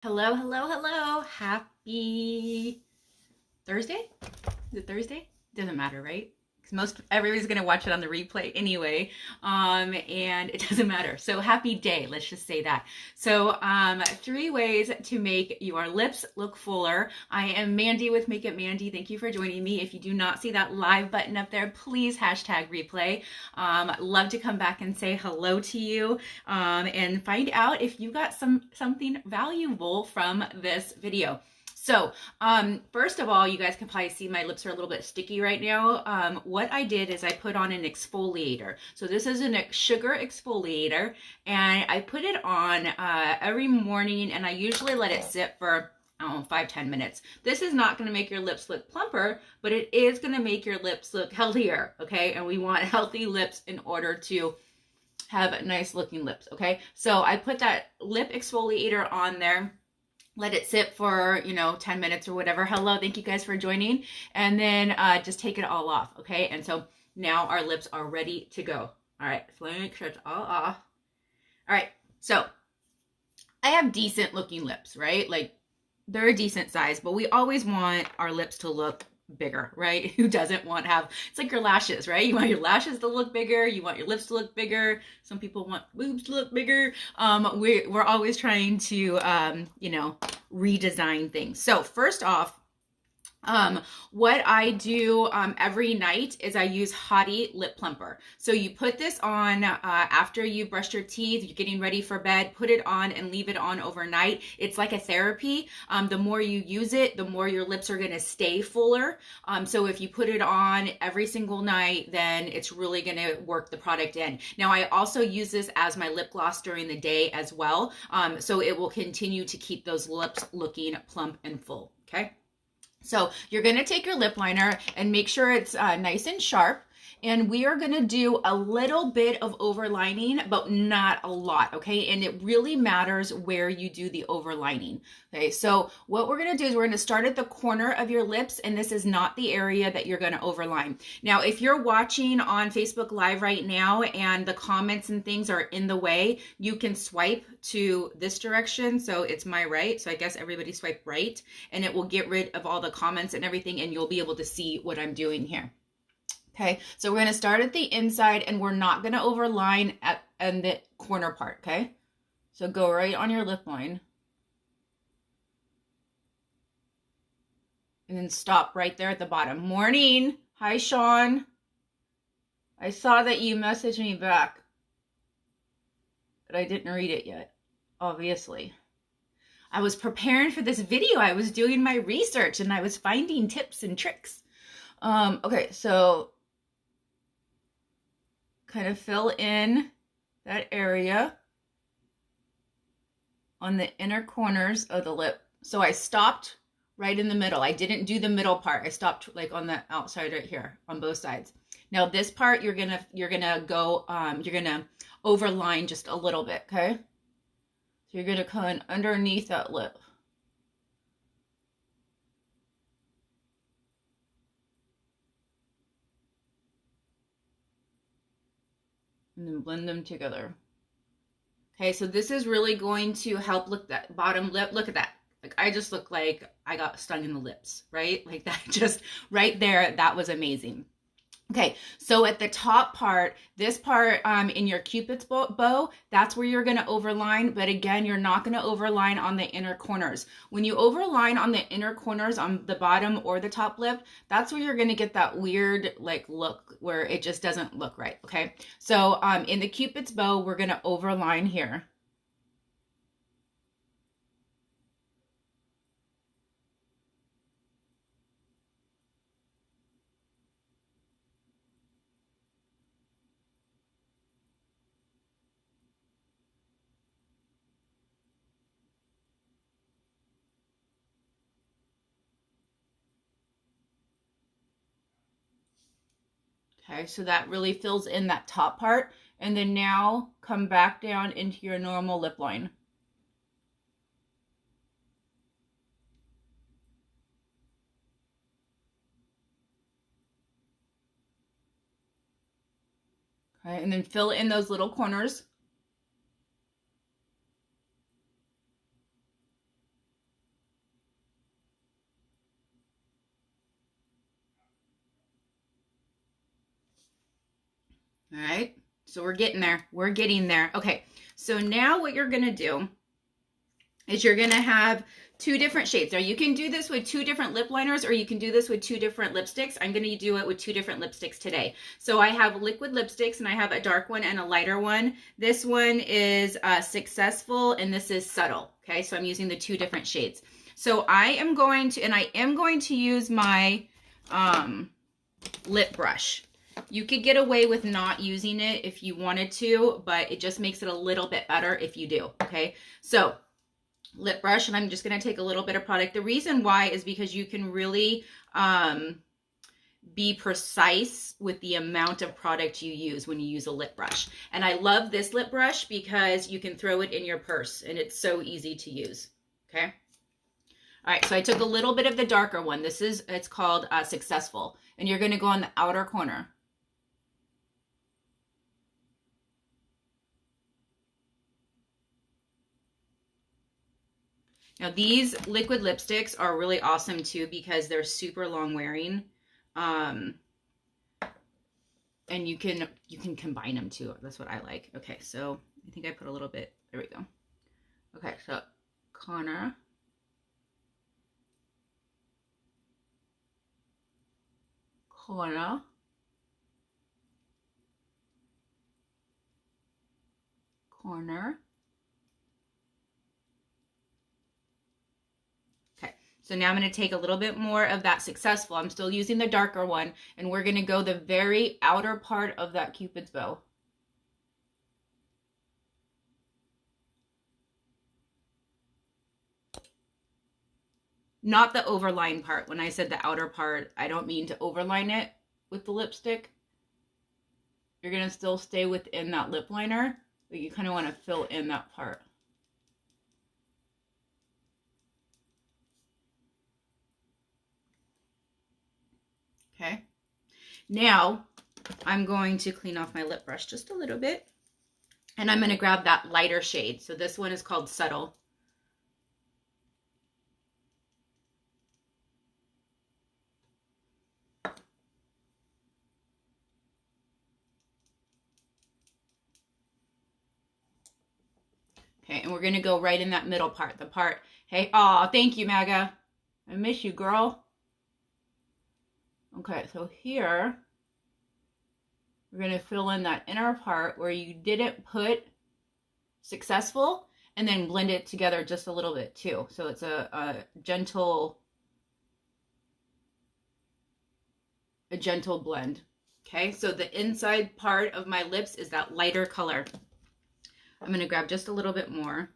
Hello, hello, hello. Happy Thursday? Is it Thursday? Doesn't matter, right? Because most everybody's gonna watch it on the replay anyway, and it doesn't matter. So happy day. Let's just say that. So, 3 ways to make your lips look fuller. I am Mandy with Makeup Mandy. Thank you for joining me. If you do not see that live button up there, please hashtag replay. Love to come back and say hello to you, and find out if you got something valuable from this video. So, first of all, you guys can probably see my lips are a little bit sticky right now. What I did is I put on an exfoliator. So this is a sugar exfoliator, and I put it on every morning, and I usually let it sit for, I don't know, 5-10 minutes. This is not going to make your lips look plumper, but it is going to make your lips look healthier, okay? And we want healthy lips in order to have nice looking lips, okay? So I put that lip exfoliator on there, let it sit for 10 minutes or whatever. Hello, thank you guys for joining. And then just take it all off, okay? And so now our lips are ready to go. All right, so let me make sure it's all off. All right, so I have decent looking lips, right? Like, they're a decent size, but we always want our lips to look bigger, right? Who doesn't want to have, it's like your lashes, right? You want your lashes to look bigger, you want your lips to look bigger. Some people want boobs to look bigger. We're always trying to redesign things. So first off, what I do every night is I use Hottie Lip Plumper. So you put this on after you brushed your teeth, you're getting ready for bed, put it on and leave it on overnight. It's like a therapy. The more you use it, the more your lips are going to stay fuller. So if you put it on every single night, then it's really going to work the product in. Now, I also use this as my lip gloss during the day as well. So it will continue to keep those lips looking plump and full. Okay. So you're going to take your lip liner and make sure it's nice and sharp. And we are going to do a little bit of overlining, but not a lot, okay? And it really matters where you do the overlining, okay? So what we're going to do is we're going to start at the corner of your lips, and this is not the area that you're going to overline. Now, if you're watching on Facebook Live right now and the comments and things are in the way, you can swipe to this direction. So it's my right. So I guess everybody swipe right, and it will get rid of all the comments and everything, and you'll be able to see what I'm doing here. Okay, so we're going to start at the inside, and we're not going to overline at the corner part, okay? So go right on your lip line. And then stop right there at the bottom. Morning. Hi, Sean. I saw that you messaged me back, but I didn't read it yet, obviously. I was preparing for this video. I was doing my research, and I was finding tips and tricks. Okay, so kind of fill in that area on the inner corners of the lip. So I stopped right in the middle. I didn't do the middle part. I stopped like on the outside right here on both sides. Now this part you're gonna overline just a little bit, okay? So you're gonna come in underneath that lip. And then blend them together. Okay, so this is really going to help look that bottom lip. Look at that. Like, I just look like I got stung in the lips, right? Like that, just right there. That was amazing. Okay, so at the top part, this part in your Cupid's bow, that's where you're going to overline. But again, you're not going to overline on the inner corners. When you overline on the inner corners on the bottom or the top lip, that's where you're going to get that weird like look where it just doesn't look right. Okay, so in the Cupid's bow, we're going to overline here. Okay, so that really fills in that top part. And then now come back down into your normal lip line. Okay, and then fill in those little corners. All right, so we're getting there. We're getting there. Okay, so now what you're gonna do is you're gonna have two different shades. Now you can do this with two different lip liners, or you can do this with two different lipsticks. I'm gonna do it with two different lipsticks today. So I have liquid lipsticks, and I have a dark one and a lighter one. This one is Successful, and this is Subtle. Okay, so I'm using the two different shades. So I am going to use my lip brush. You could get away with not using it if you wanted to, but it just makes it a little bit better if you do. Okay, so lip brush, and I'm just going to take a little bit of product. The reason why is because you can really be precise with the amount of product you use when you use a lip brush. And I love this lip brush because you can throw it in your purse and it's so easy to use. Okay. All right, so I took a little bit of the darker one. It's called Successful, and you're going to go on the outer corner. Now these liquid lipsticks are really awesome too because they're super long wearing, and you can combine them too. That's what I like. Okay, so I think I put a little bit. There we go. Okay, so corner. Corner. Corner. Okay, so now I'm going to take a little bit more of that Successful. I'm still using the darker one, and we're going to go the very outer part of that Cupid's bow. Not the overline part. When I said the outer part, I don't mean to overline it with the lipstick. You're going to still stay within that lip liner, but you kind of want to fill in that part. Okay. Now, I'm going to clean off my lip brush just a little bit, and I'm going to grab that lighter shade. So this one is called Subtle. Okay, and we're going to go right in that middle part, the part, hey, aw, thank you, Maga. I miss you, girl. Okay, so here, we're going to fill in that inner part where you didn't put Successful, and then blend it together just a little bit too. So it's a gentle blend. Okay, so the inside part of my lips is that lighter color. I'm going to grab just a little bit more.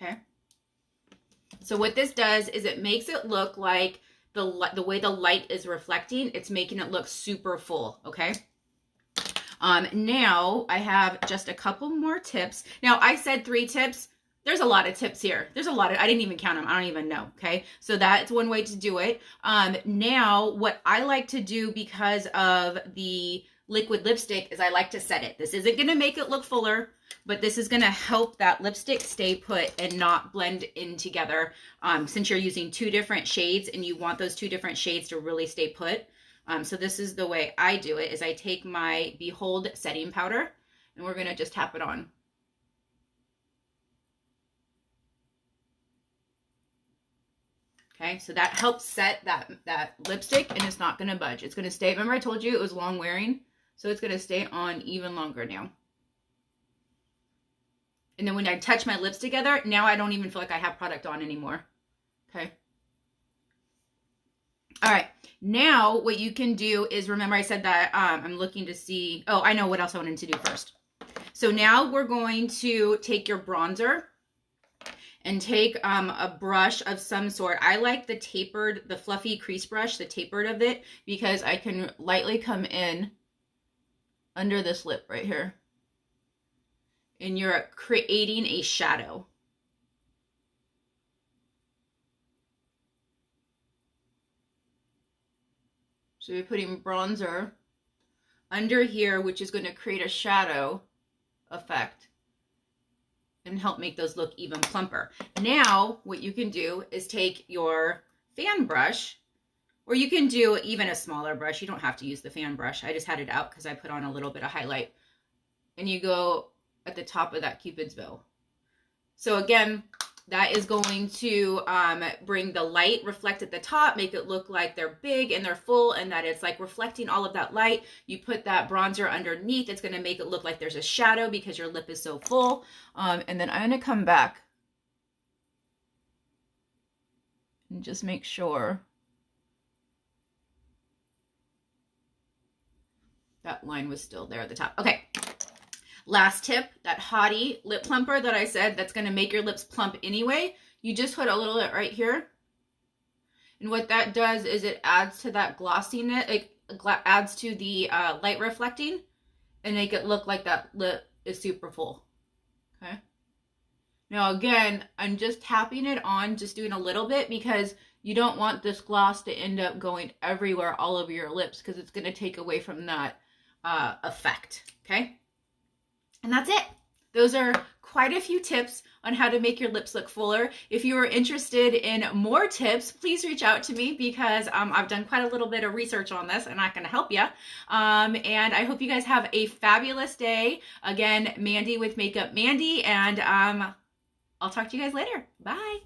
Okay. So what this does is it makes it look like the way the light is reflecting, it's making it look super full, okay? Now I have just a couple more tips. Now I said 3 tips. There's a lot of tips here. There's a lot of, I didn't even count them. I don't even know. Okay. So that's one way to do it. Now what I like to do because of the liquid lipstick is I like to set it. This isn't going to make it look fuller, but this is going to help that lipstick stay put and not blend in together. Since you're using 2 different shades and you want those 2 different shades to really stay put. So this is the way I do it is I take my Behold setting powder and we're going to just tap it on. Okay, so that helps set that lipstick and it's not going to budge. It's going to stay. Remember I told you it was long wearing? So it's going to stay on even longer now. And then when I touch my lips together, now I don't even feel like I have product on anymore. Okay. All right. Now what you can do is, remember I said that I'm looking to see, oh, I know what else I wanted to do first. So now we're going to take your bronzer and take a brush of some sort. I like the tapered, the fluffy crease brush, the tapered of it, because I can lightly come in under this lip right here. And you're creating a shadow. So you're putting bronzer under here, which is going to create a shadow effect. and help make those look even plumper. Now, what you can do is take your fan brush, or you can do even a smaller brush. You don't have to use the fan brush. I just had it out because I put on a little bit of highlight. And you go at the top of that Cupid's bow. So again, that is going to bring the light, reflect at the top, make it look like they're big and they're full and that it's like reflecting all of that light. You put that bronzer underneath. It's going to make it look like there's a shadow because your lip is so full. And then I'm going to come back and just make sure that line was still there at the top. Okay. Last tip, that Hottie lip plumper that I said that's going to make your lips plump anyway, you just put a little bit right here. And what that does is it adds to that glossiness, it adds to the light reflecting and make it look like that lip is super full. Okay. Now again, I'm just tapping it on, just doing a little bit because you don't want this gloss to end up going everywhere all over your lips because it's going to take away from that effect. Okay. And that's it. Those are quite a few tips on how to make your lips look fuller. If you are interested in more tips, please reach out to me because I've done quite a little bit of research on this and I can help you. And I hope you guys have a fabulous day. Again, Mandy with Makeup Mandy, and I'll talk to you guys later. Bye.